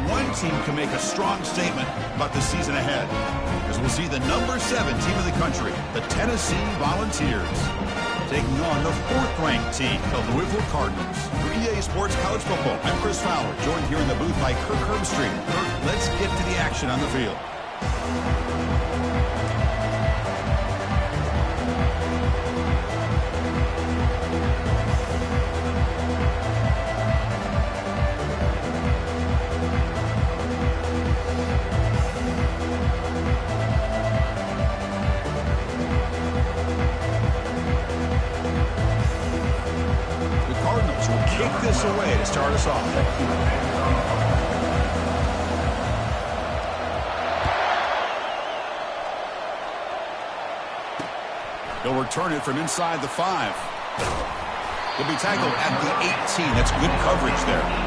one team can make a strong statement about the season ahead, as we'll see the #7 team of the country, the Tennessee Volunteers, taking on the 4th-ranked team, the Louisville Cardinals. For EA Sports College Football, I'm Chris Fowler, joined here in the booth by Kirk Herbstreit. Kirk, let's get to the action on the field. Kick this away to start us off. He'll return it from inside the 5. He'll be tackled at the 18. That's good coverage there.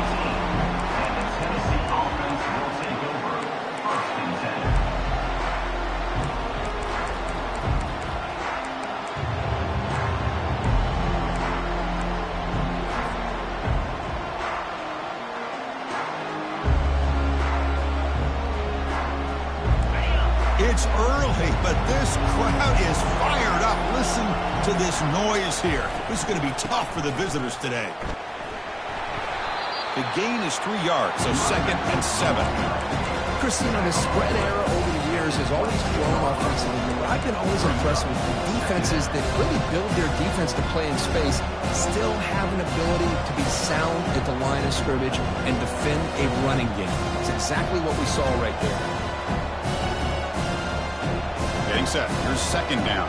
It's early, but this crowd is fired up. Listen to this noise here. This is going to be tough for the visitors today. The gain is 3 yards, so 2nd and 7. Christina, the spread era over the years has always grown offensively, but I've been always impressed with the defenses that really build their defense to play in space, still have an ability to be sound at the line of scrimmage and defend a running game. It's exactly what we saw right there. Getting set. Here's 2nd down.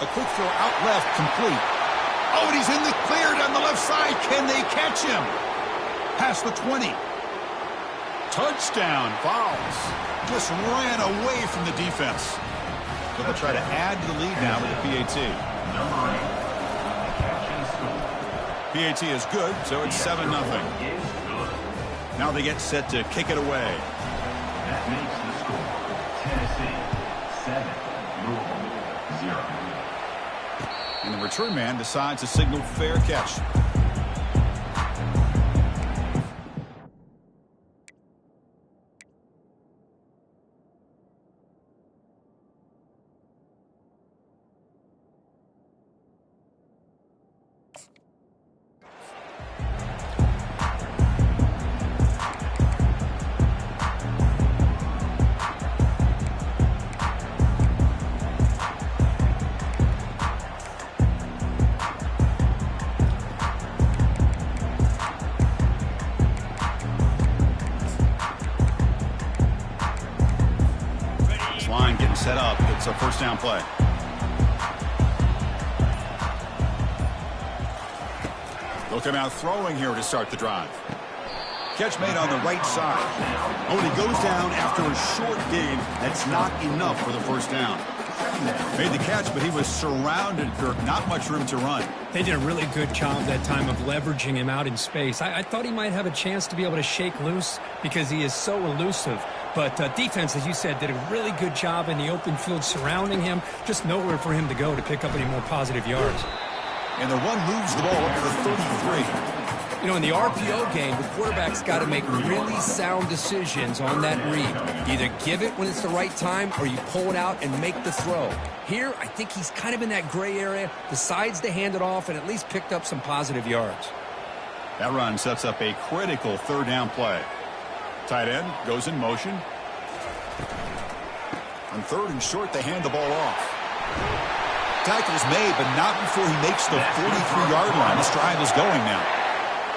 A quick throw out left, complete. Oh, and he's in the clear down the left side. Can they catch him? Past the 20. Touchdown. Fouls. Just ran away from the defense. But they'll try to add to the lead now with the PAT. Number 8. PAT is good, so it's 7-0. Now they get set to kick it away. That makes the score Tennessee 7, Louisville 0. And the return man decides to signal fair catch. Set up. It's a 1st down play. They'll come out throwing here to start the drive. Catch made on the right side. Oh, and he goes down after a short gain. That's not enough for the 1st down. Made the catch, but he was surrounded, Kirk. Not much room to run. They did a really good job that time of leveraging him out in space. I thought he might have a chance to be able to shake loose because he is so elusive. But defense, as you said, did a really good job in the open field surrounding him. Just nowhere for him to go to pick up any more positive yards. And the run moves the ball up to the 33. You know, in the RPO game, the quarterback's got to make really sound decisions on that read. Either give it when it's the right time or you pull it out and make the throw. Here, I think he's kind of in that gray area, decides to hand it off and at least picked up some positive yards. That run sets up a critical 3rd down play. Tight end goes in motion. On 3rd and short, they hand the ball off. Tackle's made, but not before he makes the 43-yard line. This drive is going now.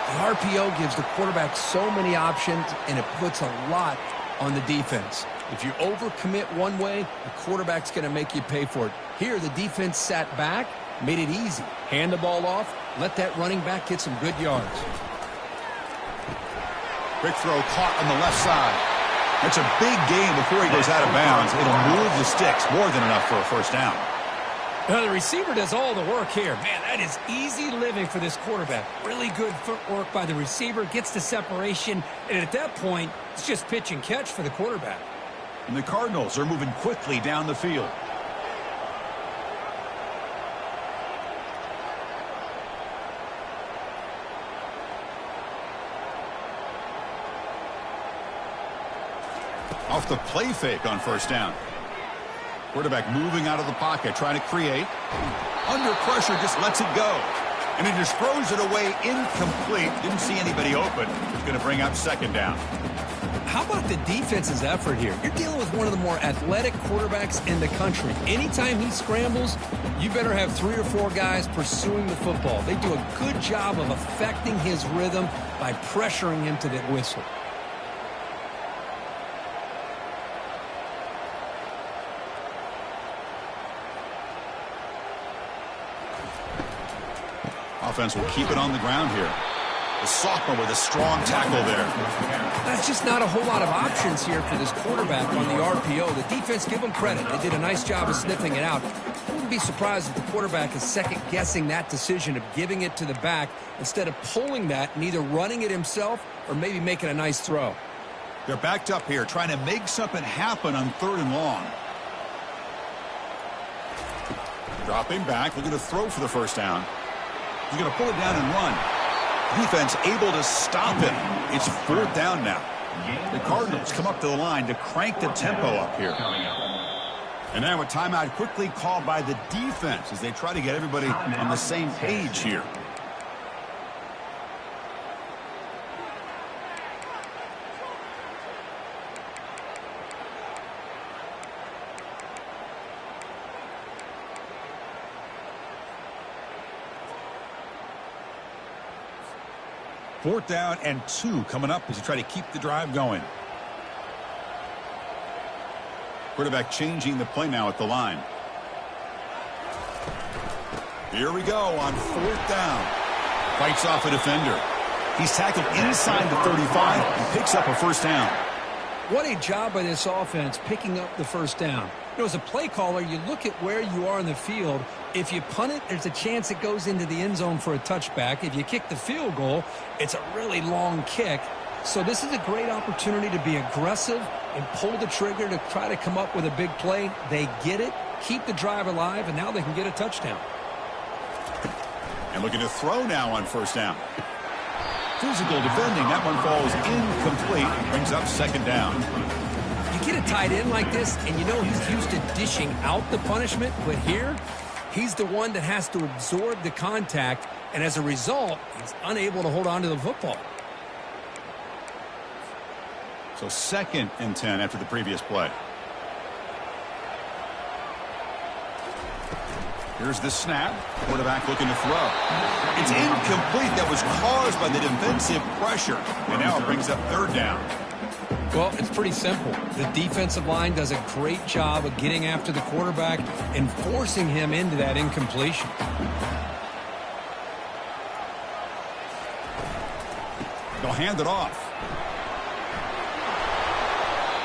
The RPO gives the quarterback so many options, and it puts a lot on the defense. If you overcommit one way, the quarterback's going to make you pay for it. Here, the defense sat back, made it easy. Hand the ball off, let that running back get some good yards. Quick throw caught on the left side. That's a big gain before he goes out of bounds. It'll move the sticks, more than enough for a 1st down. Well, the receiver does all the work here. Man, that is easy living for this quarterback. Really good footwork by the receiver, gets the separation, and at that point, it's just pitch and catch for the quarterback. And the Cardinals are moving quickly down the field. Off the play fake on first down. Quarterback moving out of the pocket, trying to create. Under pressure, just lets it go. And he just throws it away incomplete. Didn't see anybody open. It's going to bring up second down. How about the defense's effort here? You're dealing with one of the more athletic quarterbacks in the country. Anytime he scrambles, you better have 3 or 4 guys pursuing the football. They do a good job of affecting his rhythm by pressuring him to the whistle. Offense will keep it on the ground here. The sophomore with a strong tackle there. That's just not a whole lot of options here for this quarterback on the RPO. The defense, give them credit. They did a nice job of sniffing it out. I wouldn't be surprised if the quarterback is second-guessing that decision of giving it to the back instead of pulling that and either running it himself or maybe making a nice throw. They're backed up here, trying to make something happen on 3rd and long. Dropping back, looking to throw for the first down. He's going to pull it down and run. Defense able to stop him. It's 4th down now. The Cardinals come up to the line to crank the tempo up here. And now a timeout quickly called by the defense as they try to get everybody on the same page here. Fourth down and 2 coming up as you try to keep the drive going. Quarterback changing the play now at the line. Here we go on 4th down. Fights off a defender. He's tackled inside the 35 and picks up a first down. What a job by this offense picking up the first down. You know, as a play caller, you look at where you are in the field. If you punt it, there's a chance it goes into the end zone for a touchback. If you kick the field goal, it's a really long kick. So this is a great opportunity to be aggressive and pull the trigger to try to come up with a big play. They get it, keep the drive alive, and now they can get a touchdown. And looking to throw now on first down. Physical defending. That one falls incomplete. Brings up second down. You get a tight end like this, and you know he's used to dishing out the punishment, but here, he's the one that has to absorb the contact, and as a result, he's unable to hold on to the football. So 2nd and 10 after the previous play. Here's the snap. Quarterback looking to throw. It's incomplete. That was caused by the defensive pressure. And now it brings up 3rd down. Well, it's pretty simple. The defensive line does a great job of getting after the quarterback and forcing him into that incompletion. They'll hand it off.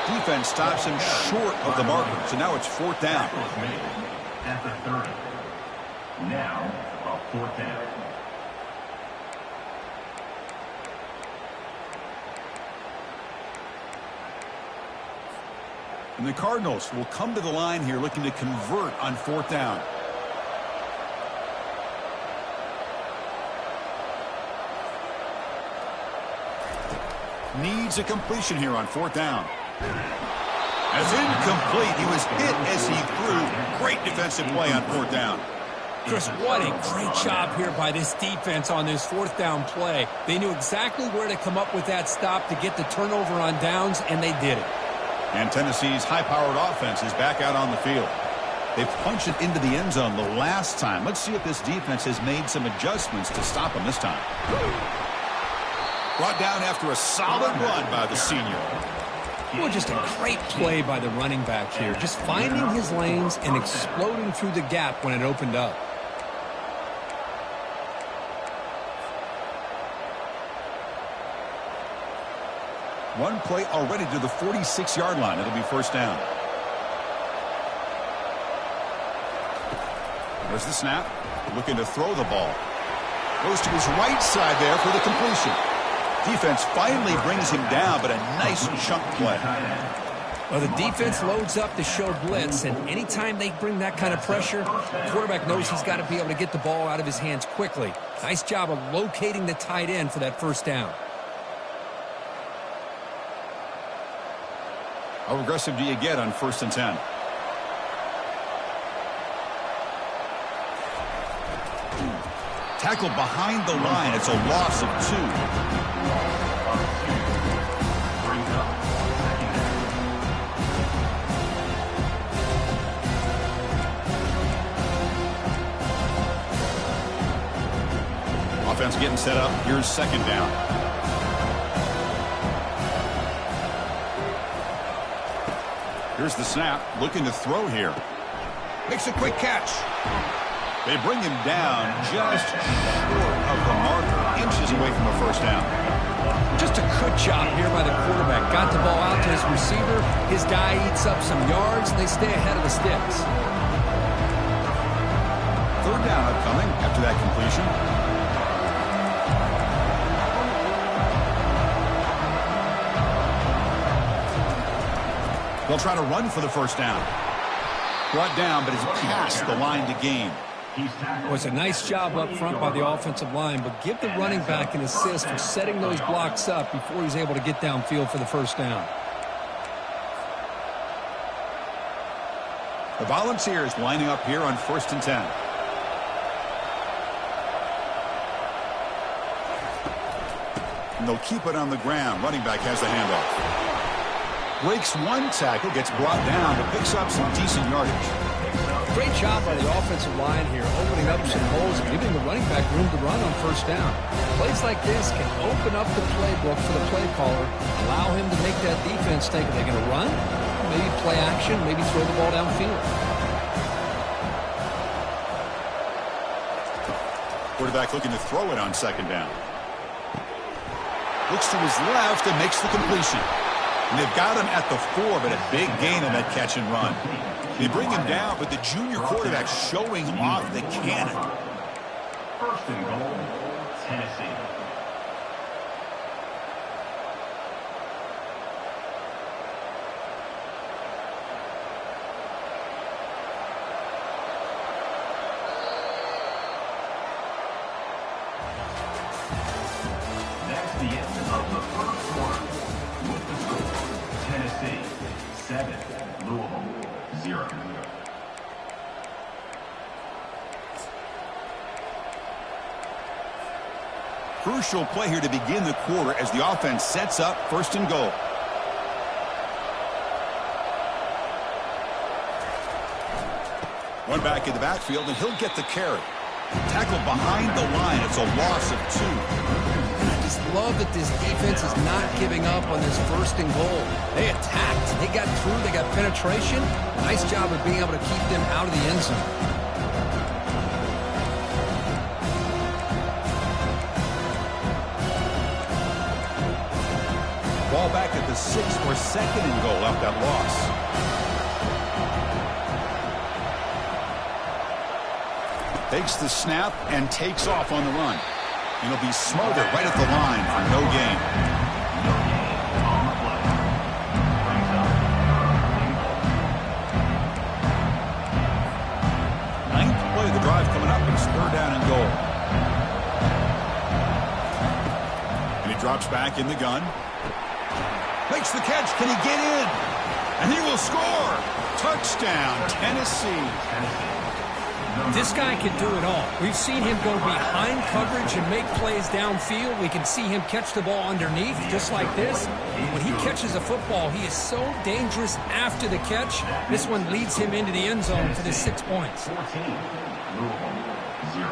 Defense stops him short of the marker. So now it's 4th down. At the 30. Now, a 4th down. And the Cardinals will come to the line here looking to convert on 4th down. Needs a completion here on 4th down. That's incomplete. He was hit as he threw. Great defensive play on 4th down. Chris, what a great job here by this defense on this 4th down play. They knew exactly where to come up with that stop to get the turnover on downs, and they did it. And Tennessee's high-powered offense is back out on the field. They punched it into the end zone the last time. Let's see if this defense has made some adjustments to stop them this time. Brought down after a solid run by the senior. Well, just a great play by the running back here. Just finding his lanes and exploding through the gap when it opened up. One play already to the 46-yard line. It'll be first down. There's the snap. Looking to throw the ball. Goes to his right side there for the completion. Defense finally brings him down, but a nice chunk play. Well, the defense loads up to show blitz, and anytime they bring that kind of pressure, the quarterback knows he's got to be able to get the ball out of his hands quickly. Nice job of locating the tight end for that first down. How aggressive do you get on 1st and 10? Tackled behind the line. It's a loss of 2. Offense getting set up. Here's 2nd down. Here's the snap. Looking to throw here. Makes a quick catch. They bring him down just short of the marker. Inches away from a 1st down. Just a good job here by the quarterback. Got the ball out to his receiver. His guy eats up some yards, and they stay ahead of the sticks. 3rd down upcoming after that completion. They'll try to run for the 1st down. Brought down, but is past the line to gain. It was a nice job up front by the offensive line, but give the running back an assist for setting those blocks up before he's able to get downfield for the 1st down. The Volunteers lining up here on 1st and 10. And they'll keep it on the ground. Running back has the handoff. Breaks 1 tackle, gets brought down, but picks up some decent yardage. Great job by the offensive line here, opening up some holes and giving the running back room to run on 1st down. Plays like this can open up the playbook for the play caller, allow him to make that defense think, are they going to run? Maybe play action, maybe throw the ball downfield. Quarterback looking to throw it on 2nd down. Looks to his left and makes the completion. And they've got him at the 4, but a big gain on that catch and run. They bring him down, but the junior quarterback showing off the cannon. 1st and goal, Tennessee. That's the end of the 1st quarter. With the score, Tennessee 7, Louisville 0. Crucial play here to begin the quarter as the offense sets up 1st and goal. One back in the backfield, and he'll get the carry. Tackled behind the line. It's a loss of 2. I just love that this defense is not giving up on this 1st and goal. They attacked. They got through. They got penetration. Nice job of being able to keep them out of the end zone. Ball back at the 6 for 2nd and goal off that loss. Takes the snap and takes off on the run. And he'll be smothered right at the line for no gain. No gain on the play. Brings up 3rd and goal. 9th play of the drive coming up, and it's 3rd down and goal. And he drops back in the gun. Makes the catch. Can he get in? And he will score. Touchdown, Tennessee. This guy can do it all. We've seen him go behind coverage and make plays downfield. We can see him catch the ball underneath, just like this. When he catches a football, he is so dangerous after the catch. This one leads him into the end zone for the 6 points. 14, Louisville 0.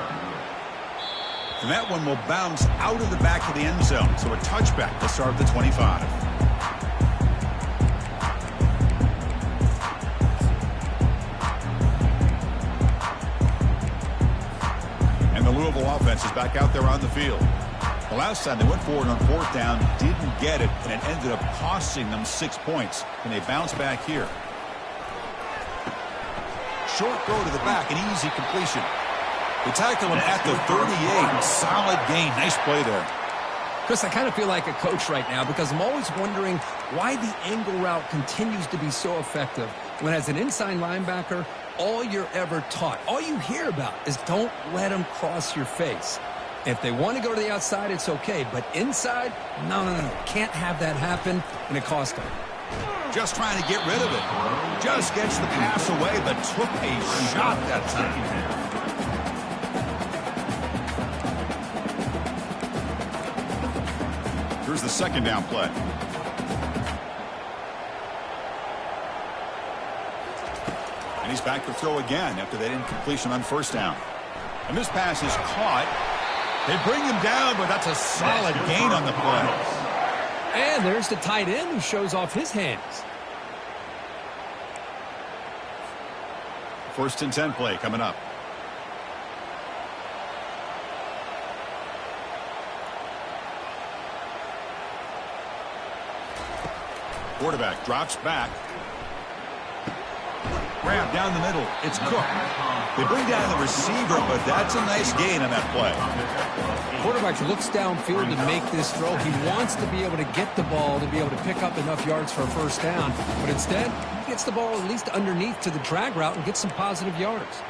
And that one will bounce out of the back of the end zone. So a touchback to start the 25. And the Louisville offense is back out there on the field. The last time they went forward on 4th down, didn't get it, and it ended up costing them 6 points. And they bounce back here. Short throw to the back, an easy completion. They tackle him at the 38. Solid gain. Nice play there. Chris, I kind of feel like a coach right now because I'm always wondering why the angle route continues to be so effective when as an inside linebacker, all you're ever taught, all you hear about is don't let them cross your face. If they want to go to the outside, it's okay. But inside, no. Can't have that happen, and it cost them. Just trying to get rid of it. Just gets the pass away, but took a shot that time. Here's the second down play. And he's back to throw again after that incompletion on first down. And this pass is caught. They bring him down, but that's a solid gain on the play. And there's the tight end who shows off his hands. First and 10 play coming up. Quarterback drops back. Grab down the middle. It's Cook. They bring down the receiver, but that's a nice gain on that play. Quarterback looks downfield to make this throw. He wants to be able to get the ball to be able to pick up enough yards for a first down. But instead, he gets the ball at least underneath to the drag route and gets some positive yards.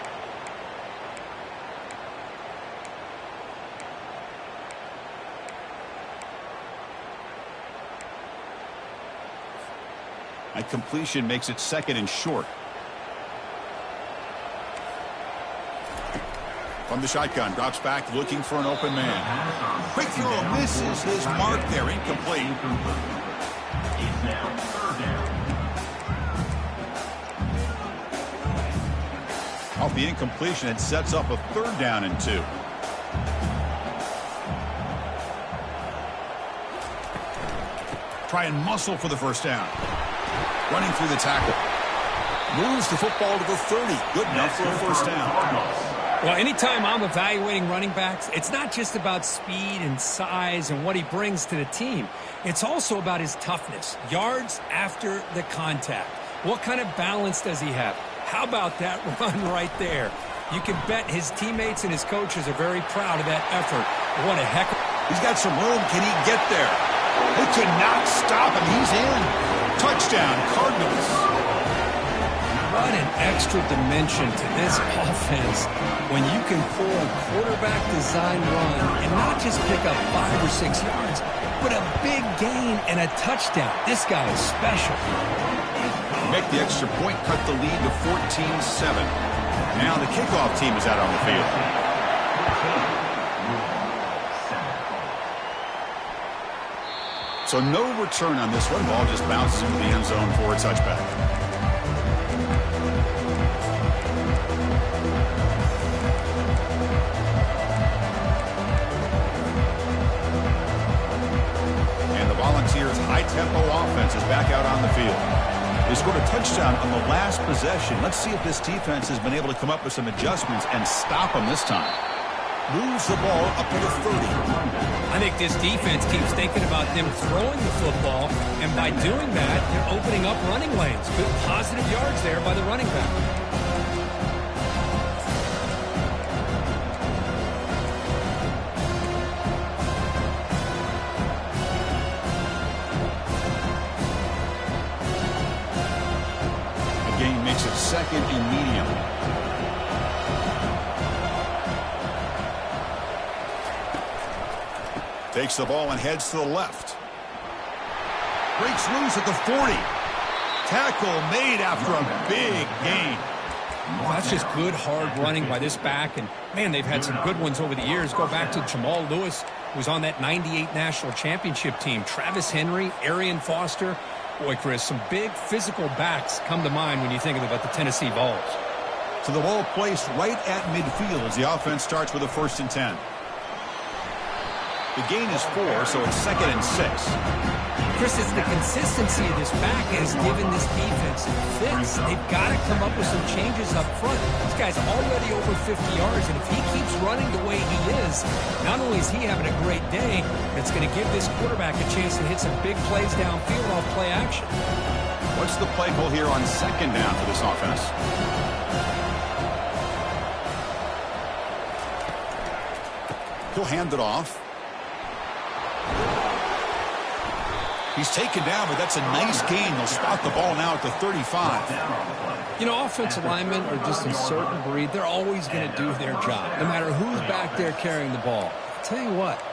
And completion makes it second and short. From the shotgun, drops back looking for an open man. Quick throw, misses his mark there, incomplete. It's now third down. Off the incompletion, it sets up a third down and 2. Try and muscle for the first down. Running through the tackle. Moves the football to the 30. Good enough for a first down. Well, anytime I'm evaluating running backs, it's not just about speed and size and what he brings to the team. It's also about his toughness, yards after the contact. What kind of balance does he have? How about that run right there? You can bet his teammates and his coaches are very proud of that effort. What a heck. He's got some room. Can he get there? They cannot stop him. He's in. Touchdown, Cardinals. What an extra dimension to this offense when you can pull a quarterback design run and not just pick up 5 or 6 yards, but a big gain and a touchdown. This guy is special. Make the extra point, cut the lead to 14-7. Now the kickoff team is out on the field. So no return on this one. Ball just bounces into the end zone for a touchback. Volunteers' high-tempo offense is back out on the field. They scored a touchdown on the last possession. Let's see if this defense has been able to come up with some adjustments and stop them this time. Moves the ball up to the 30. I think this defense keeps thinking about them throwing the football, and by doing that, they're opening up running lanes. Good positive yards there by the running back. Makes it second and medium. Takes the ball and heads to the left. Breaks loose at the 40. Tackle made after a big gain. Well, that's just good, hard running by this back. And, man, they've had some good ones over the years. Go back to Jamal Lewis, who was on that 98 National Championship team. Travis Henry, Arian Foster. Boy, Chris, some big physical backs come to mind when you think about the Tennessee Vols. So the ball placed right at midfield as the offense starts with a first and 10. The gain is 4, so it's second and 6. Chris, it's the consistency of this back that has given this defense fits. They've got to come up with some changes up front. This guy's already over 50 yards, and if he keeps running the way he is, not only is he having a great day, but it's going to give this quarterback a chance to hit some big plays downfield off play action. What's the play call here on second down for this offense? He'll hand it off. He's taken down, but that's a nice gain. They'll spot the ball now at the 35. You know, offensive linemen are just a certain breed. They're always going to do their job, no matter who's back there carrying the ball. I'll tell you what,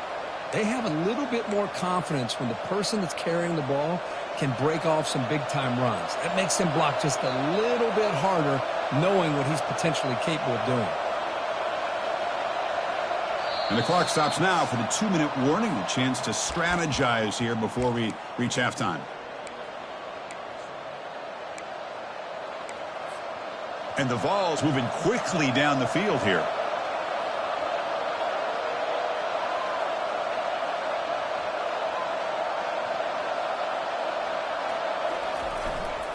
they have a little bit more confidence when the person that's carrying the ball can break off some big-time runs. That makes him block just a little bit harder, knowing what he's potentially capable of doing. And the clock stops now for the 2-minute warning. A chance to strategize here before we reach halftime. And the Vols moving quickly down the field here.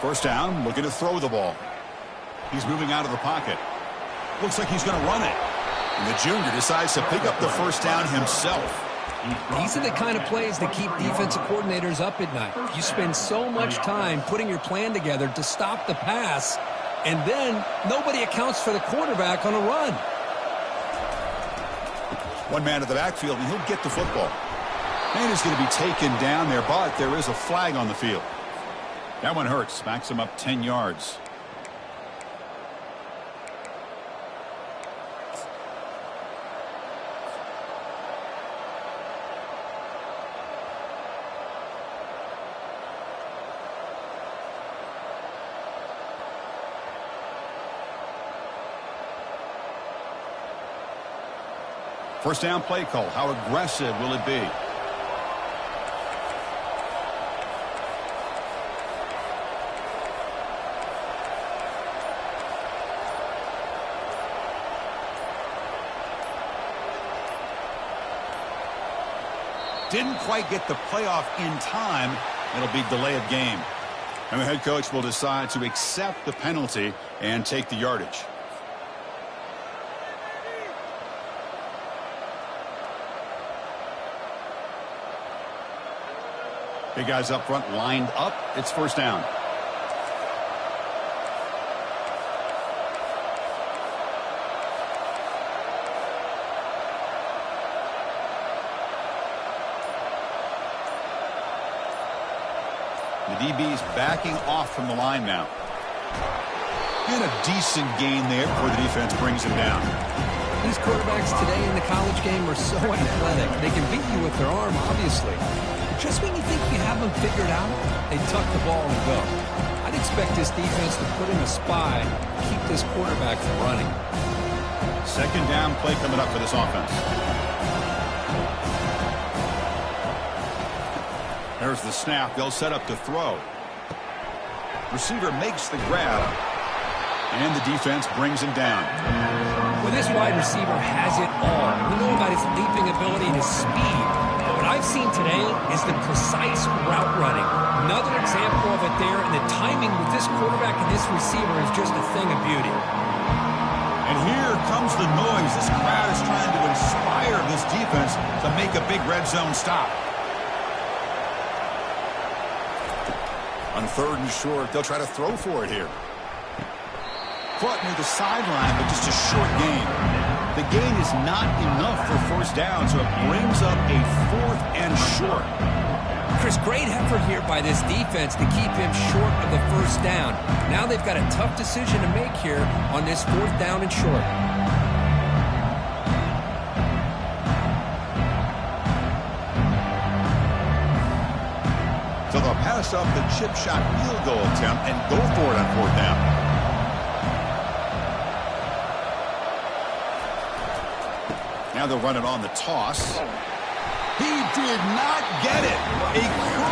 First down, looking to throw the ball. He's moving out of the pocket. Looks like he's going to run it. And the junior decides to pick up the first down himself. These are the kind of plays that keep defensive coordinators up at night. You spend so much time putting your plan together to stop the pass, and then nobody accounts for the quarterback on a run. One man to the backfield, and he'll get the football. And he's going to be taken down there, but there is a flag on the field. That one hurts. Backs him up 10 yards. First down play call. How aggressive will it be? Didn't quite get the playoff in time. It'll be delay of game. And the head coach will decide to accept the penalty and take the yardage. Big guys up front lined up. It's first down. The DB's backing off from the line now. And a decent gain there before the defense brings him down. These quarterbacks today in the college game are so athletic. They can beat you with their arm, obviously. But just when you think you have them figured out, they tuck the ball and go. I'd expect this defense to put in a spy, keep this quarterback from running. Second down play coming up for this offense. There's the snap. They'll set up to throw. Receiver makes the grab. And the defense brings him down. Well, this wide receiver has it all. We know about his leaping ability and his speed. But what I've seen today is the precise route running. Another example of it there, and the timing with this quarterback and this receiver is just a thing of beauty. And here comes the noise. This crowd is trying to inspire this defense to make a big red zone stop. On third and short, they'll try to throw for it here. Caught near the sideline, but just a short gain. The gain is not enough for first down, so it brings up a fourth and short. Chris, great effort here by this defense to keep him short of the first down. Now they've got a tough decision to make here on this fourth down and short. So they'll pass up the chip shot field goal attempt and go for it on fourth down. Now they'll run it on the toss. He did not get it. A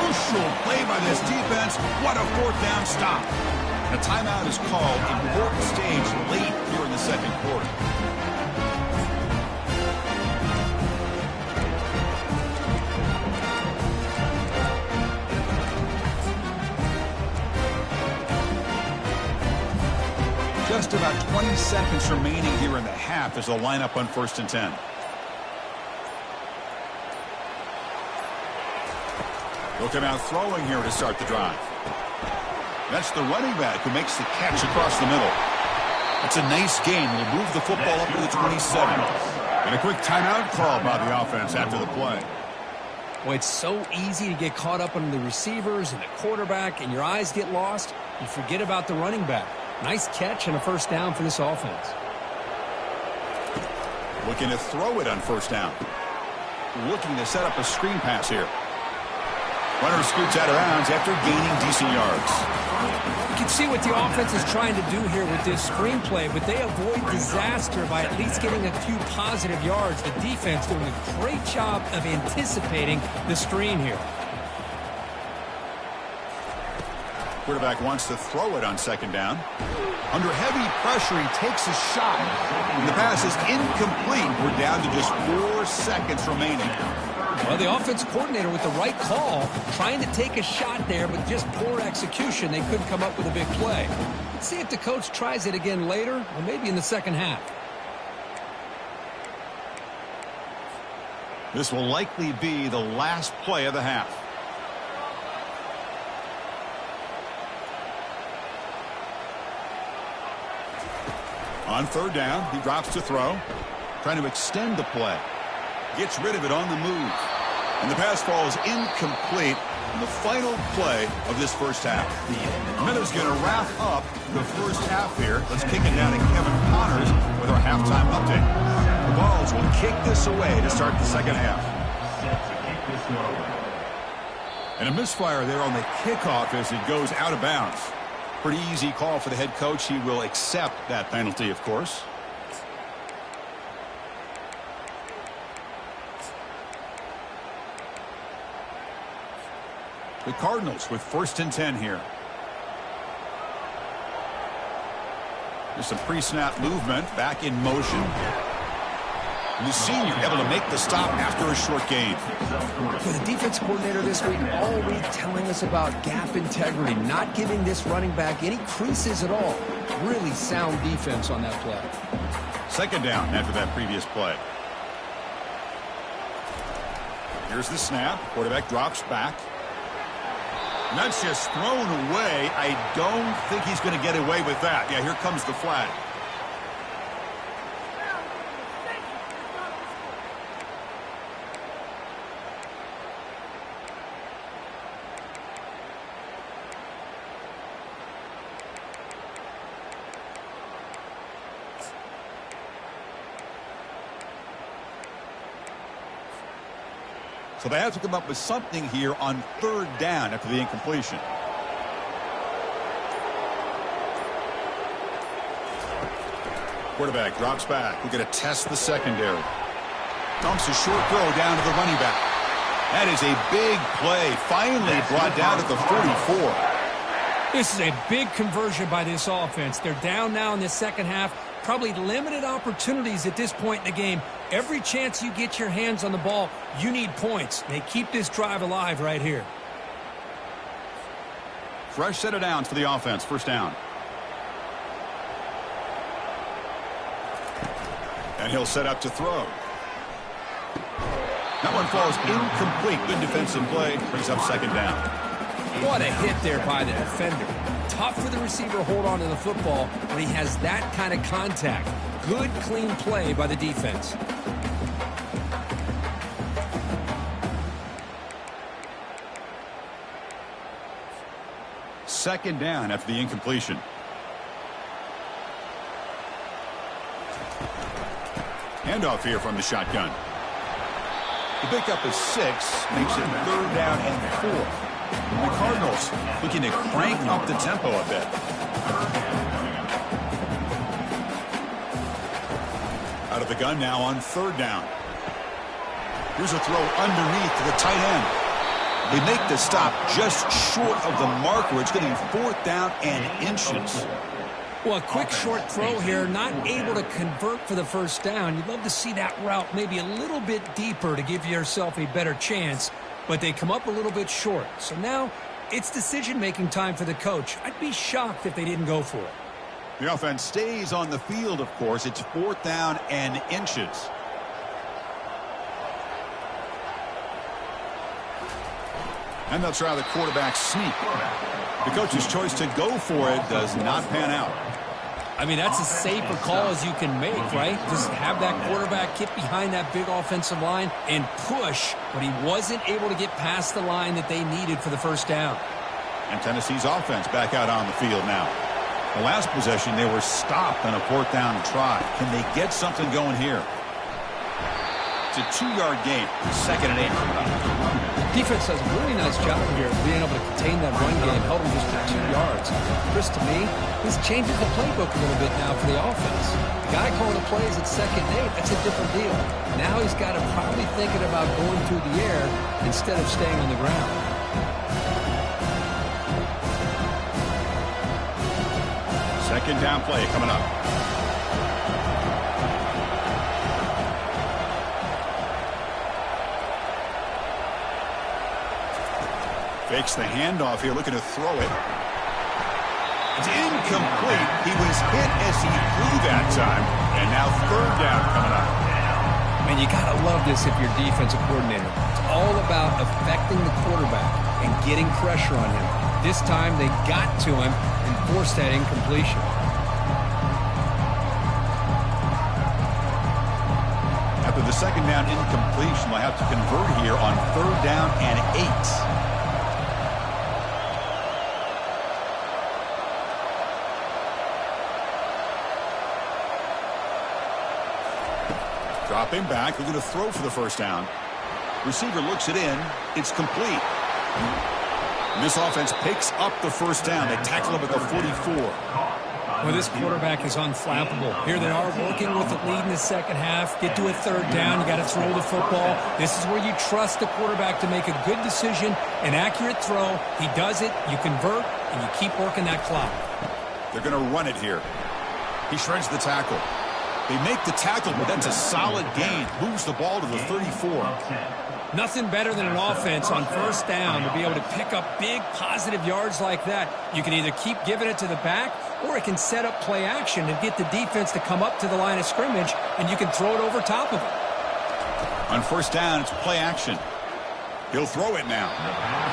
crucial play by this defense. What a fourth down stop. A timeout is called. Important stage late here in the second quarter. Just about 20 seconds remaining here in the half as they'll line up on first and 10. They'll come out throwing here to start the drive. That's the running back who makes the catch across the middle. That's a nice gain. Will move the football up to the 27. And a quick timeout call by the offense after the play. Well, it's so easy to get caught up on the receivers and the quarterback, and your eyes get lost. You forget about the running back. Nice catch and a first down for this offense. Looking to throw it on first down. Looking to set up a screen pass here. Runner scoots out of bounds after gaining decent yards. You can see what the offense is trying to do here with this screenplay, but they avoid disaster by at least getting a few positive yards. The defense doing a great job of anticipating the screen here. Quarterback wants to throw it on second down. Under heavy pressure, he takes a shot. And the pass is incomplete. We're down to just 4 seconds remaining. Well, the offense coordinator with the right call, trying to take a shot there, but just poor execution. They couldn't come up with a big play. Let's see if the coach tries it again later, or maybe in the second half. This will likely be the last play of the half. On third down, he drops to throw, trying to extend the play. Gets rid of it on the move. And the pass falls incomplete in the final play of this first half. Miller's going to wrap up the first half here. Let's kick it down to Kevin Connors with our halftime update. The Vols will kick this away to start the second half. And a misfire there on the kickoff as it goes out of bounds. Pretty easy call for the head coach. He will accept that penalty, of course. The Cardinals with 1st and 10 here. There's some pre-snap movement back in motion. And the senior able to make the stop after a short gain. For the defense coordinator this week, already telling us about gap integrity, not giving this running back any creases at all. Really sound defense on that play. Second down after that previous play. Here's the snap. Quarterback drops back. And that's just thrown away. I don't think he's going to get away with that. Yeah, here comes the flag. So they have to come up with something here on third down after the incompletion. Quarterback drops back. We're going to test the secondary. Dumps a short throw down to the running back. That is a big play. Finally brought down at the 44. This is a big conversion by this offense. They're down now in the second half. Probably limited opportunities at this point in the game. Every chance you get your hands on the ball, you need points. They keep this drive alive right here. Fresh set of downs for the offense. First down. And he'll set up to throw. That one falls incomplete. Good defensive play. Brings up second down. What a hit there by the defender. Tough for the receiver to hold on to the football when he has that kind of contact. Good, clean play by the defense. Second down after the incompletion. Handoff here from the shotgun. The pickup is 6, makes it third down and 4. And the Cardinals looking to crank up the tempo a bit. Out of the gun now on third down. Here's a throw underneath to the tight end. They make the stop just short of the marker. It's getting 4th down and inches. Well, a quick short throw here, not able to convert for the first down. You'd love to see that route maybe a little bit deeper to give yourself a better chance, but they come up a little bit short. So now it's decision-making time for the coach. I'd be shocked if they didn't go for it. The offense stays on the field, of course. It's 4th down and inches. And they'll try the quarterback sneak. The coach's choice to go for it does not pan out. I mean, that's as safe a call as you can make, right? Just have that quarterback get behind that big offensive line and push, but he wasn't able to get past the line that they needed for the first down. And Tennessee's offense back out on the field now. The last possession, they were stopped on a 4th down try. Can they get something going here? It's a 2-yard gain. 2nd and 8. Defense does a really nice job here of being able to contain that run game, held him just for 2 yards. Chris, to me, this changes the playbook a little bit now for the offense. The guy calling the plays at 2nd and 8, that's a different deal. Now he's got to probably thinking about going through the air instead of staying on the ground. Second down play coming up. Fakes the handoff here, looking to throw it. It's incomplete. He was hit as he threw that time. And now 3rd down coming up. Man, you got to love this if you're defensive coordinator. It's all about affecting the quarterback and getting pressure on him. This time they got to him and forced that incompletion. After the 2nd down incompletion, they'll have to convert here on 3rd down and 8. Dropping back, we're going to throw for the 1st down. Receiver looks it in. It's complete. And this offense picks up the 1st down. They tackle him at the 44. Well, this quarterback is unflappable. Here they are working with the lead in the 2nd half. Get to a 3rd down. You got to throw the football. This is where you trust the quarterback to make a good decision, an accurate throw. He does it, you convert, and you keep working that clock. They're going to run it here. He shreds the tackle. They make the tackle, but that's a solid gain. Moves the ball to the 34. Nothing better than an offense on 1st down to be able to pick up big positive yards like that. You can either keep giving it to the back, or it can set up play action and get the defense to come up to the line of scrimmage, and you can throw it over top of it. On 1st down, it's play action. He'll throw it now.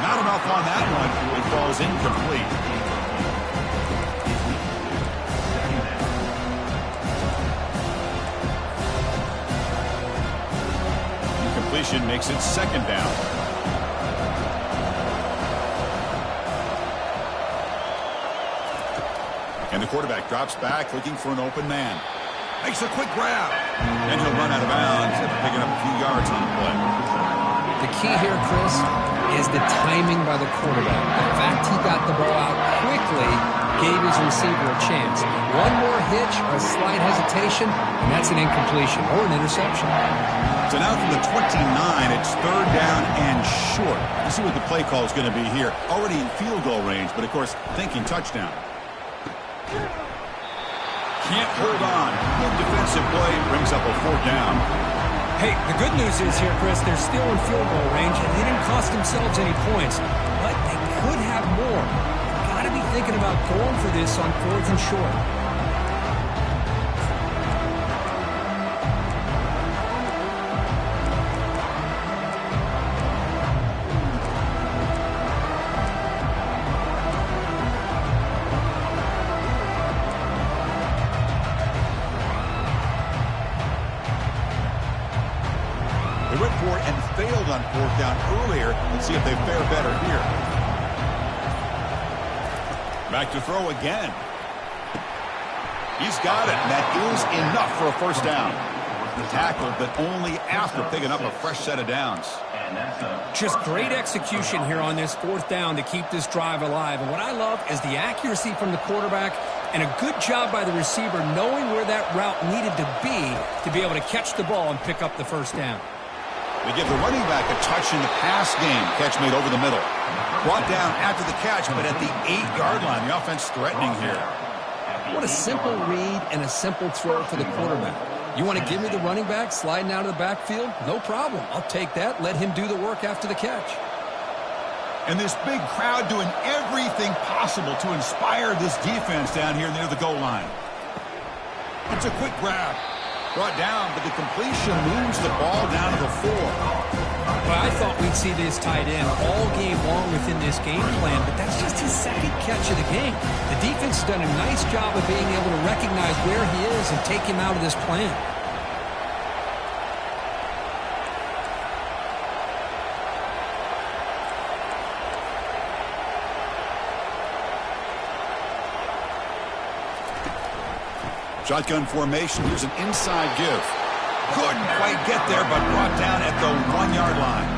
Not enough on that one. It falls incomplete. Makes it 2nd down. And the quarterback drops back, looking for an open man. Makes a quick grab. And he'll run out of bounds after picking up a few yards on the play. The key here, Chris, is the timing by the quarterback. The fact he got the ball out quickly gave his receiver a chance. One more hitch or a slight hesitation, and that's an incompletion or an interception. So now from the 29, it's 3rd down and short. Let's see what the play call is going to be here. Already in field goal range, but of course, thinking touchdown. Can't hold on. Good defensive play brings up a 4th down. Hey, the good news is here, Chris, they're still in field goal range, and they didn't cost themselves any points, but they could have more. Got to be thinking about going for this on 4th and short. On 4th down earlier. Let's see if they fare better here. Back to throw again. He's got it. That is enough for a 1st down. The tackle, but only after picking up a fresh set of downs. Just great execution here on this 4th down to keep this drive alive. And what I love is the accuracy from the quarterback and a good job by the receiver knowing where that route needed to be able to catch the ball and pick up the 1st down. They give the running back a touch in the pass game. Catch made over the middle. Brought down after the catch, but at the 8-yard line. The offense threatening here. What a simple read and a simple throw for the quarterback. You want to give me the running back sliding out of the backfield? No problem. I'll take that. Let him do the work after the catch. And this big crowd doing everything possible to inspire this defense down here near the goal line. It's a quick grab. Brought down, but the completion moves the ball down to the 4. Well, I thought we'd see this tight end all game long within this game plan, but that's just his 2nd catch of the game. The defense has done a nice job of being able to recognize where he is and take him out of this plan. Shotgun formation. Here's an inside give. Couldn't quite get there, but brought down at the 1-yard line.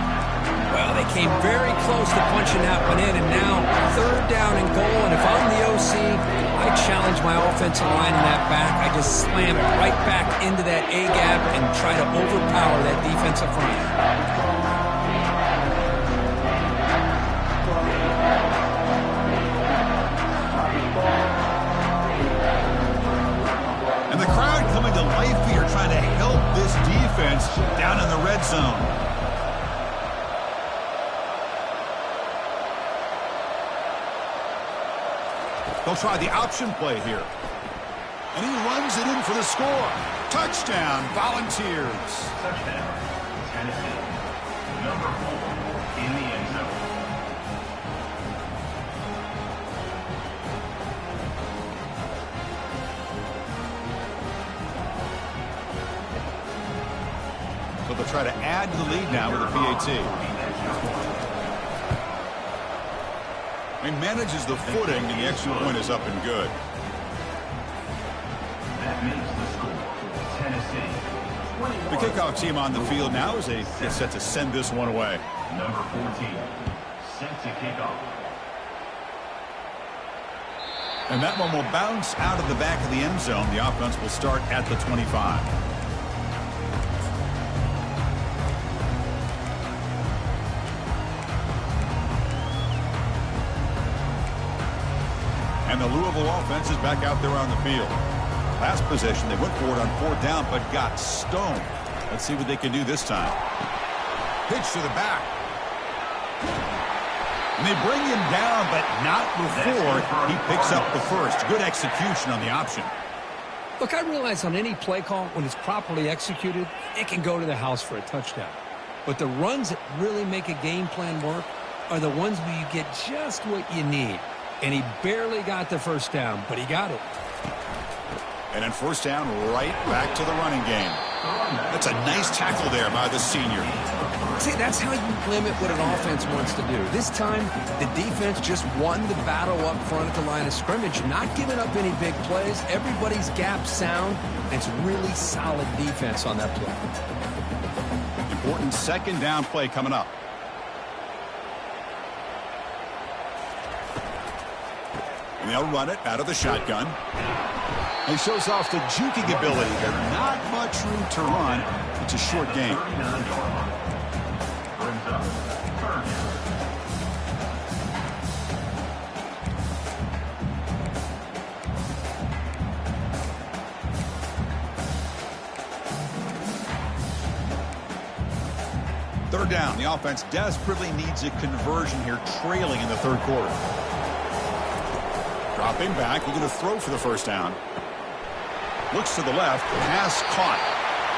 Well, they came very close to punching that one in, and now 3rd down and goal. And if I'm the OC, I challenge my offensive line in that back. I just slam it right back into that A-gap and try to overpower that defensive front. And the crowd coming to life here, trying to help this defense down in the red zone. They'll try the option play here. And he runs it in for the score. Touchdown, Volunteers. Touchdown, Tennessee. Number 4 in the end zone. So they'll try to add to the lead now with a PAT. He manages the footing, and the extra point is up and good. That makes the score Tennessee 21. The kickoff team on the field now as they get set to send this one away. Number 14, set to kick off. And that one will bounce out of the back of the end zone. The offense will start at the 25. And the Louisville offense is back out there on the field. Last possession, they went for it on 4th down, but got stoned. Let's see what they can do this time. Pitch to the back. And they bring him down, but not before he picks up the first. Good execution on the option. Look, I realize on any play call, when it's properly executed, it can go to the house for a touchdown. But the runs that really make a game plan work are the ones where you get just what you need. And he barely got the first down, but he got it. And then 1st down, right back to the running game. That's a nice tackle there by the senior. See, that's how you limit what an offense wants to do. This time, the defense just won the battle up front at the line of scrimmage, not giving up any big plays. Everybody's gap sound, and it's really solid defense on that play. Important 2nd down play coming up. And they'll run it out of the shotgun. He shows off the juking ability. There's not much room to run. It's a short game. 39-yard line. Brings up 3rd down. Third down. The offense desperately needs a conversion here, trailing in the 3rd quarter. Dropping back, looking to throw for the 1st down. Looks to the left, pass caught.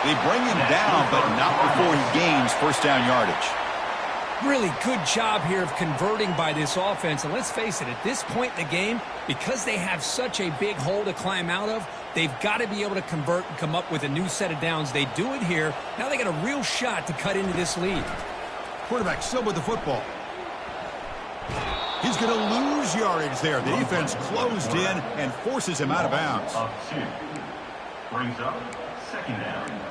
They bring him down, but not before he gains 1st down yardage. Really good job here of converting by this offense. And let's face it, at this point in the game, because they have such a big hole to climb out of, they've got to be able to convert and come up with a new set of downs. They do it here. Now they got a real shot to cut into this lead. Quarterback still with the football. He's going to lose yardage there. The defense closed in and forces him out of bounds. Up 2. Brings up 2nd down.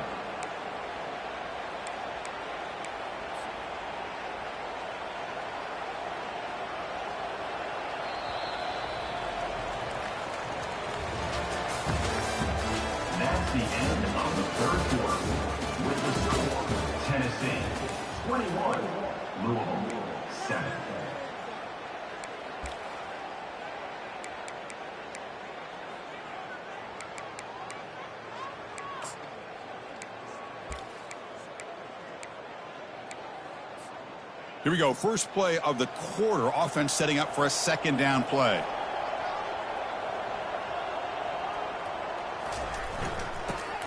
That's the end of the 3rd quarter. With the score, Tennessee 21, Louisville 7. Here we go. First play of the quarter. Offense setting up for a 2nd down play.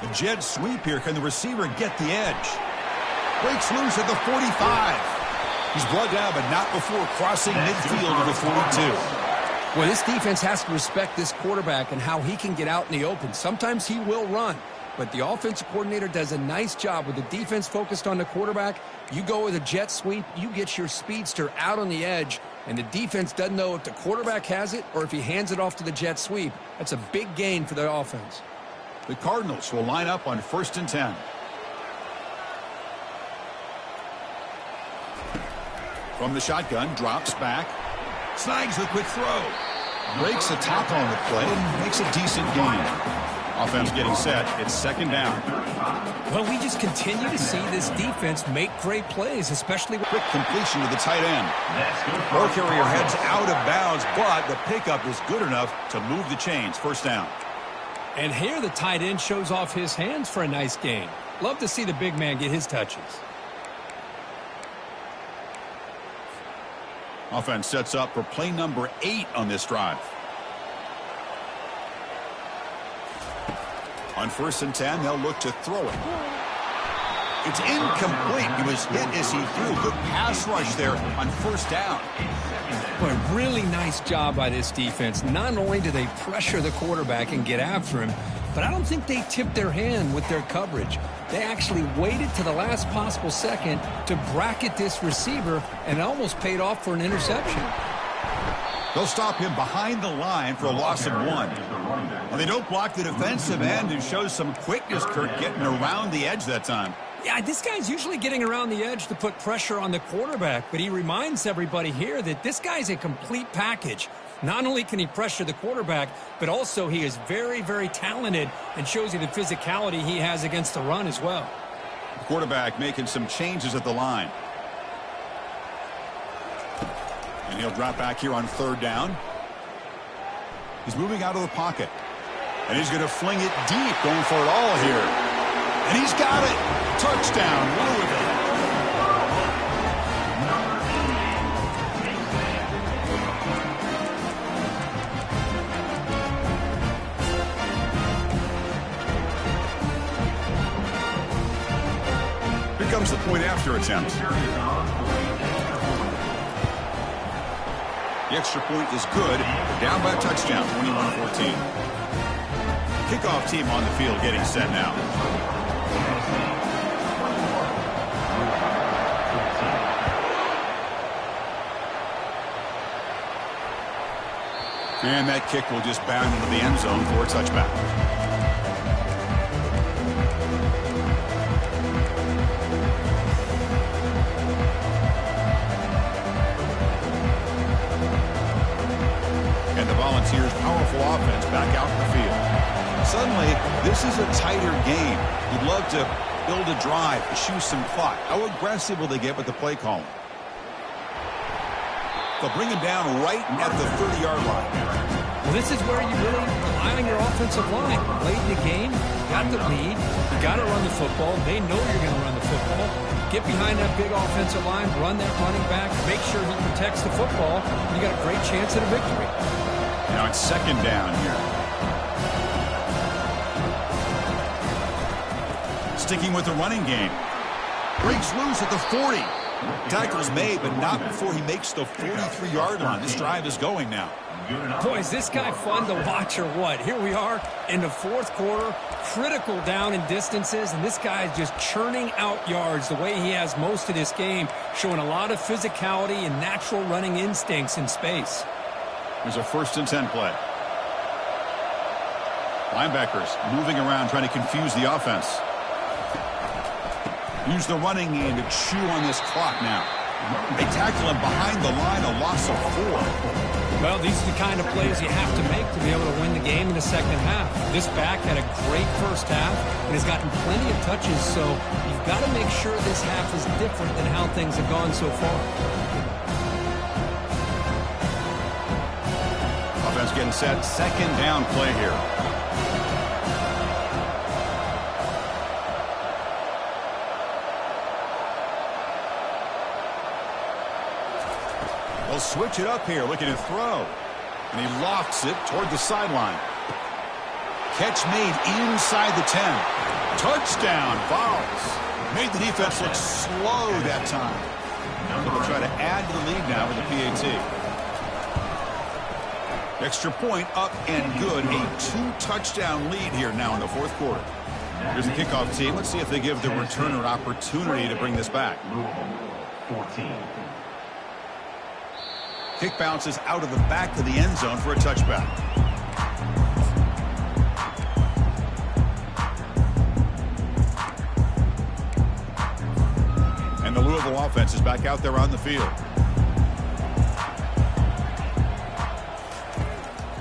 The jet sweep here. Can the receiver get the edge? Breaks loose at the 45. He's brought down, but not before crossing midfield to the 42. Well, this defense has to respect this quarterback and how he can get out in the open. Sometimes he will run, but the offensive coordinator does a nice job with the defense focused on the quarterback. You go with a jet sweep, you get your speedster out on the edge, and the defense doesn't know if the quarterback has it or if he hands it off to the jet sweep. That's a big gain for the offense. The Cardinals will line up on 1st and 10. From the shotgun, drops back. Snags the quick throw. Breaks a tackle on the play and makes a decent gain. Offense getting set. It's second down. Well, we just continue to see this defense make great plays, especially with Quick completion to the tight end. Ball carrier heads out of bounds, but the pickup is good enough to move the chains. First down. And here the tight end shows off his hands for a nice gain. Love to see the big man get his touches. Offense sets up for play number 8 on this drive. On 1st and 10, they'll look to throw it. It's incomplete. He was hit as he threw. Good pass rush there on 1st down. Boy, really nice job by this defense. Not only do they pressure the quarterback and get after him, but I don't think they tipped their hand with their coverage. They actually waited to the last possible second to bracket this receiver, and it almost paid off for an interception. They'll stop him behind the line for a loss of 1. And they don't block the defensive end, who shows some quickness, Kurt, getting around the edge that time. Yeah, this guy's usually getting around the edge to put pressure on the quarterback, but he reminds everybody here that this guy's a complete package. Not only can he pressure the quarterback, but also he is very, very talented and shows you the physicality he has against the run as well. The quarterback making some changes at the line. And he'll drop back here on 3rd down. He's moving out of the pocket. And he's going to fling it deep, going for it all here. And he's got it. Touchdown, Louisville. Here comes the point after attempt. The extra point is good. They're down by a touchdown, 21-14. Kickoff team on the field getting set now. And that kick will just bound into the end zone for a touchback. And the Volunteers' powerful offense back out in the field. Suddenly, this is a tighter game. You'd love to build a drive, issue some clock. How aggressive will they get with the play calling? They'll bring him down right at the 30-yard line. Well, this is where you really rely on your offensive line. Late in the game, you got the lead, you got to run the football. They know you're going to run the football. Get behind that big offensive line, run that running back, make sure he protects the football. You got a great chance at a victory. Now it's second down here. Sticking with the running game. Breaks loose at the 40. Tackle's made, but not before he makes the 43-yard line. This drive is going now. Boy, is this guy fun to watch or what? Here we are in the 4th quarter, critical down in distances, and this guy is just churning out yards the way he has most of this game, showing a lot of physicality and natural running instincts in space. There's a 1st and 10 play. Linebackers moving around, trying to confuse the offense. Use the running game to chew on this clock now. They tackle him behind the line, a loss of 4. Well, these are the kind of plays you have to make to be able to win the game in the second half. This back had a great first half and has gotten plenty of touches, so you've got to make sure this half is different than how things have gone so far. Offense getting set, second down play here. They'll switch it up here, looking to throw. And he lofts it toward the sideline. Catch made inside the 10. Touchdown, Vols. Made the defense look slow that time. So they'll try to add to the lead now with the PAT. Extra point up and good. A 2-touchdown lead here now in the 4th quarter. Here's the kickoff team. Let's see if they give the returner opportunity to bring this back. 14. Kick bounces out of the back of the end zone for a touchback. And the Louisville offense is back out there on the field.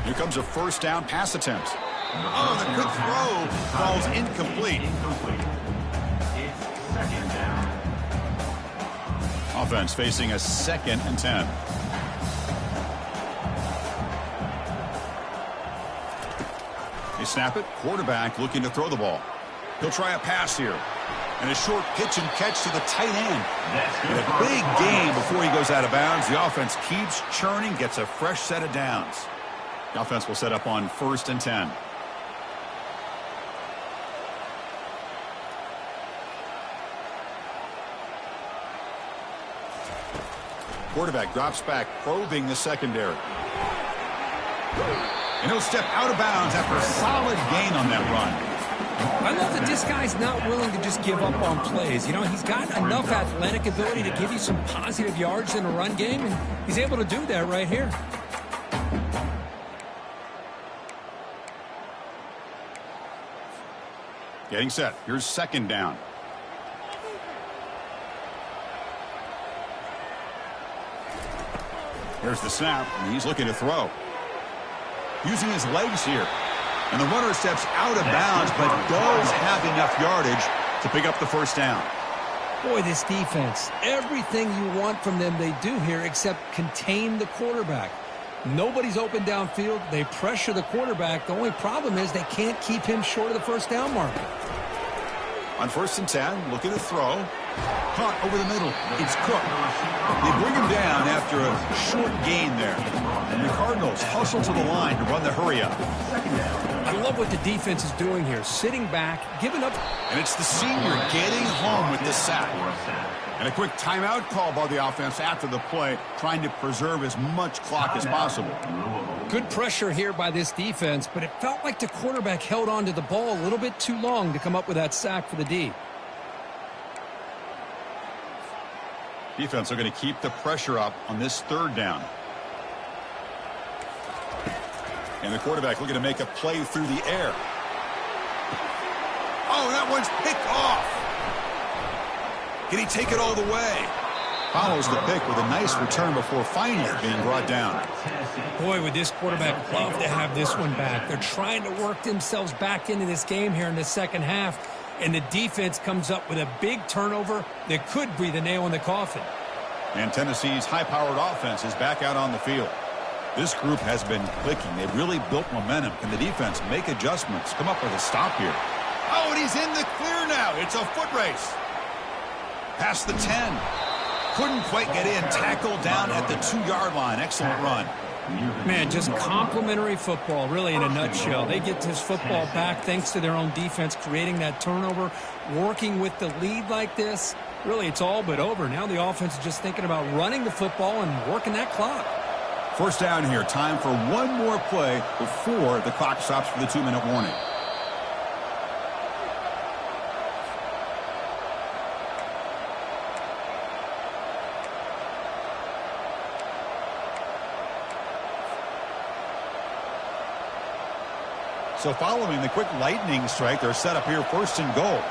Here comes a first down pass attempt. Oh, the quick throw falls incomplete. It's second down. Offense facing a 2nd and 10. They snap it. Quarterback looking to throw the ball. He'll try a pass here. And a short pitch and catch to the tight end. And a big gain before he goes out of bounds. The offense keeps churning, gets a fresh set of downs. The offense will set up on 1st and 10. Quarterback drops back, probing the secondary. And he'll step out of bounds after a solid gain on that run. I love that this guy's not willing to just give up on plays. You know, he's got enough athletic ability to give you some positive yards in a run game, and he's able to do that right here. Getting set. Here's 2nd down. Here's the snap, and he's looking to throw. Using his legs here. And the runner steps out of bounds, but does have enough yardage to pick up the first down. Boy, this defense, everything you want from them they do here except contain the quarterback. Nobody's open downfield. They pressure the quarterback. The only problem is they can't keep him short of the first down marker. On 1st and 10, looking to throw. Caught over the middle. It's Cook. They bring him down after a short gain there. And the Cardinals hustle to the line to run the hurry up. I love what the defense is doing here. Sitting back, giving up. And it's the senior getting home with the sack. And a quick timeout call by the offense after the play, trying to preserve as much clock as possible. Good pressure here by this defense, but it felt like the quarterback held on to the ball a little bit too long to come up with that sack for the D. Defense are going to keep the pressure up on this 3rd down. And the quarterback looking to make a play through the air. Oh, that one's picked off. Can he take it all the way? Follows the pick with a nice return before finally being brought down. Boy, would this quarterback love to have this one back. They're trying to work themselves back into this game here in the second half. And the defense comes up with a big turnover that could be the nail in the coffin. And Tennessee's high-powered offense is back out on the field. This group has been clicking. They've really built momentum. Can the defense make adjustments? Come up with a stop here. Oh, and he's in the clear now. It's a foot race. Past the 10. Couldn't quite get in. Tackled down at the 2-yard line. Excellent run. Man, just complimentary football, really, in a nutshell. They get this football back thanks to their own defense, creating that turnover, working with the lead like this. Really, it's all but over. Now the offense is just thinking about running the football and working that clock. First down here. Time for one more play before the clock stops for the 2-minute warning. So following the quick lightning strike, they're set up here 1st and goal.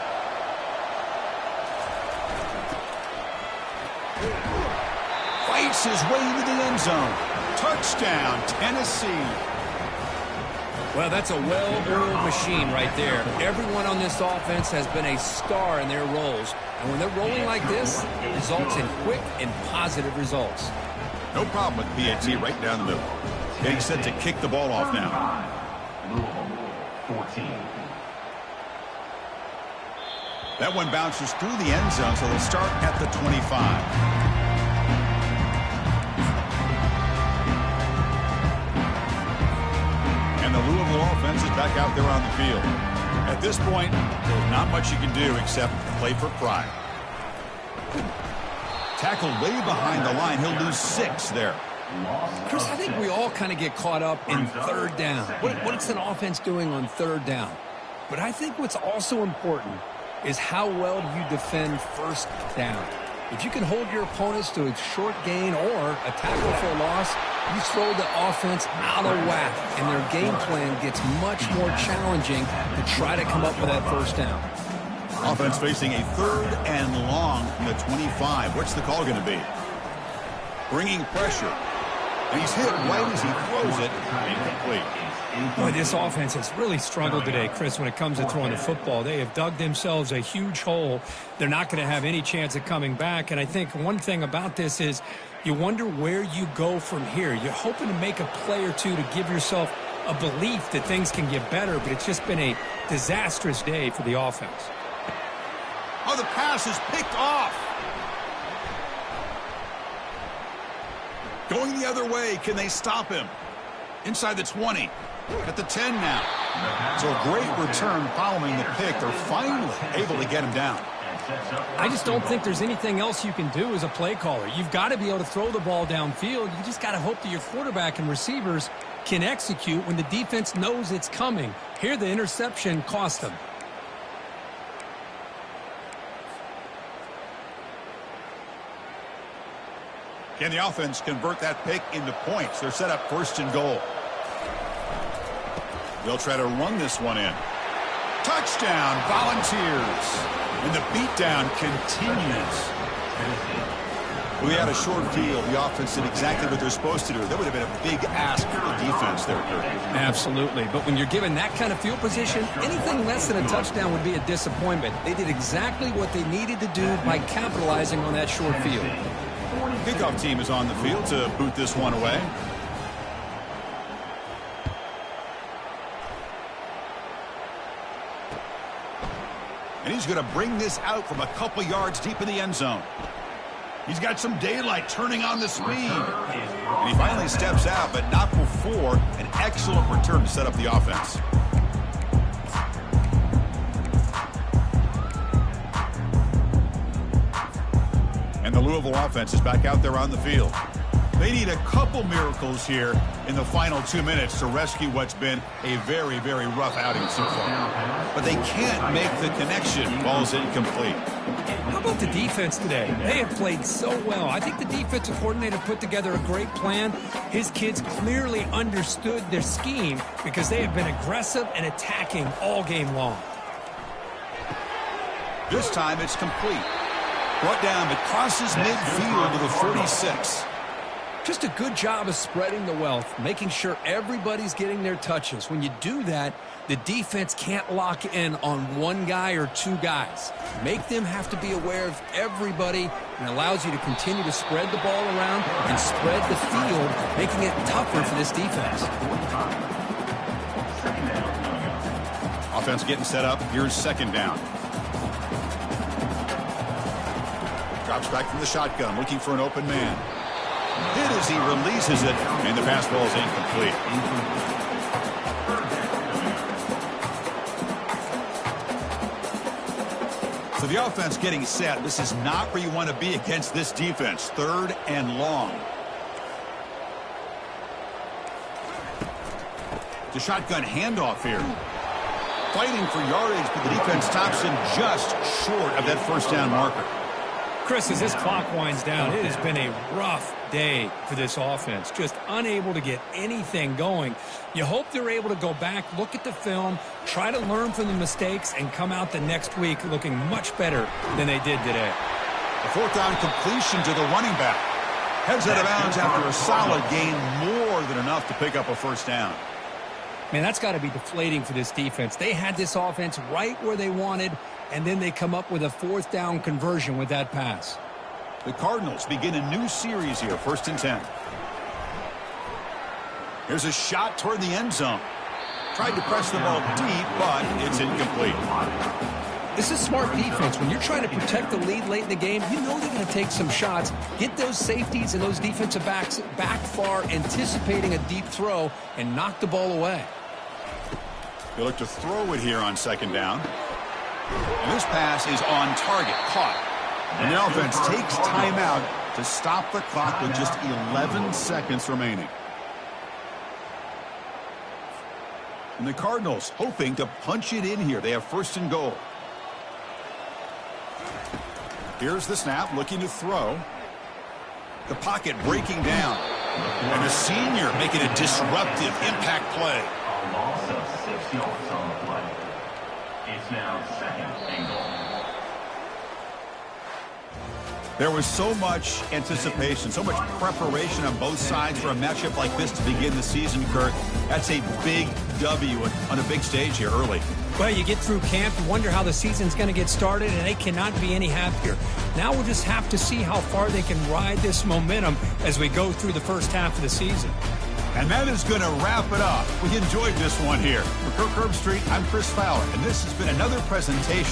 Fights his way into the end zone. Touchdown, Tennessee. Well, that's a well-oiled machine right there. Everyone on this offense has been a star in their roles. And when they're rolling like this, it results in quick and positive results. No problem with PAT right down the middle. Getting set to kick the ball off now. 14. That one bounces through the end zone, so they'll start at the 25. And the Louisville offense is back out there on the field. At this point, there's not much you can do except play for pride. Tackled way behind the line. He'll lose 6 there. Chris, I think we all kind of get caught up in 3rd down. What's an offense doing on 3rd down? But I think what's also important is how well do you defend 1st down. If you can hold your opponents to a short gain or a tackle for a loss, you throw the offense out of whack, and their game plan gets much more challenging to try to come up with that 1st down. Offense facing a 3rd and long from the 25. What's the call going to be? Bringing pressure. And he's hit right as he throws it. Incomplete. Boy, this offense has really struggled today, Chris, when it comes to throwing the football. They have dug themselves a huge hole. They're not going to have any chance of coming back. And I think one thing about this is you wonder where you go from here. You're hoping to make a play or two to give yourself a belief that things can get better, but it's just been a disastrous day for the offense. Oh, the pass is picked off. Going the other way, can they stop him? Inside the 20, at the 10 now. So a great return following the pick. They're finally able to get him down. I just don't think there's anything else you can do as a play caller. You've got to be able to throw the ball downfield. You just got to hope that your quarterback and receivers can execute when the defense knows it's coming. Here, the interception cost them. Can the offense convert that pick into points? They're set up 1st and goal. They'll try to run this one in. Touchdown, Volunteers. And the beatdown continues. We had a short field. The offense did exactly what they're supposed to do. That would have been a big ask for the defense there, Kirk. Absolutely. But when you're given that kind of field position, anything less than a touchdown would be a disappointment. They did exactly what they needed to do by capitalizing on that short field. Kickoff team is on the field to boot this one away. And he's going to bring this out from a couple yards deep in the end zone. He's got some daylight turning on the speed. And he finally steps out, but not before an excellent return to set up the offense. And the Louisville offense is back out there on the field. They need a couple miracles here in the final 2 minutes to rescue what's been a very, very rough outing so far. But they can't make the connection. Ball's incomplete. How about the defense today? They have played so well. I think the defensive coordinator put together a great plan. His kids clearly understood their scheme because they have been aggressive and attacking all game long. This time it's complete. Brought down, but crosses midfield to the 46. Just a good job of spreading the wealth, making sure everybody's getting their touches. When you do that, the defense can't lock in on one guy or two guys. Make them have to be aware of everybody, and allows you to continue to spread the ball around and spread the field, making it tougher for this defense. Offense getting set up. Here's 2nd down. Drops back from the shotgun, looking for an open man. Hit as he releases it, and the pass ball is incomplete. So the offense getting set. This is not where you want to be against this defense. 3rd and long. The shotgun handoff here. Fighting for yardage, but the defense stops him just short of that 1st down marker. Chris, as this clock winds down, it has been a rough day for this offense. Just unable to get anything going. You hope they're able to go back, look at the film, try to learn from the mistakes, and come out the next week looking much better than they did today. A 4th down completion to the running back. Heads out of bounds after a solid gain, more than enough to pick up a 1st down. Man, that's got to be deflating for this defense. They had this offense right where they wanted, and then they come up with a 4th down conversion with that pass. The Cardinals begin a new series here, 1st and 10. Here's a shot toward the end zone. Tried to press the ball deep, but it's incomplete. This is smart defense. When you're trying to protect the lead late in the game, you know they're going to take some shots, get those safeties and those defensive backs back far, anticipating a deep throw, and knock the ball away. They look to throw it here on 2nd down. And this pass is on target, caught. And the offense takes timeout to stop the clock with just 11 seconds remaining. And the Cardinals hoping to punch it in here. They have 1st and goal. Here's the snap, looking to throw. The pocket breaking down. And a senior making a disruptive impact play. A loss of 6 yards on the play. It's now 2nd and goal. There was so much anticipation, so much preparation on both sides for a matchup like this to begin the season, Kurt. That's a big W on a big stage here early. Well, you get through camp, you wonder how the season's going to get started, and they cannot be any happier. Now we'll just have to see how far they can ride this momentum as we go through the first half of the season. And that is going to wrap it up. We enjoyed this one here. For Kirk Herbstreit, I'm Chris Fowler, and this has been another presentation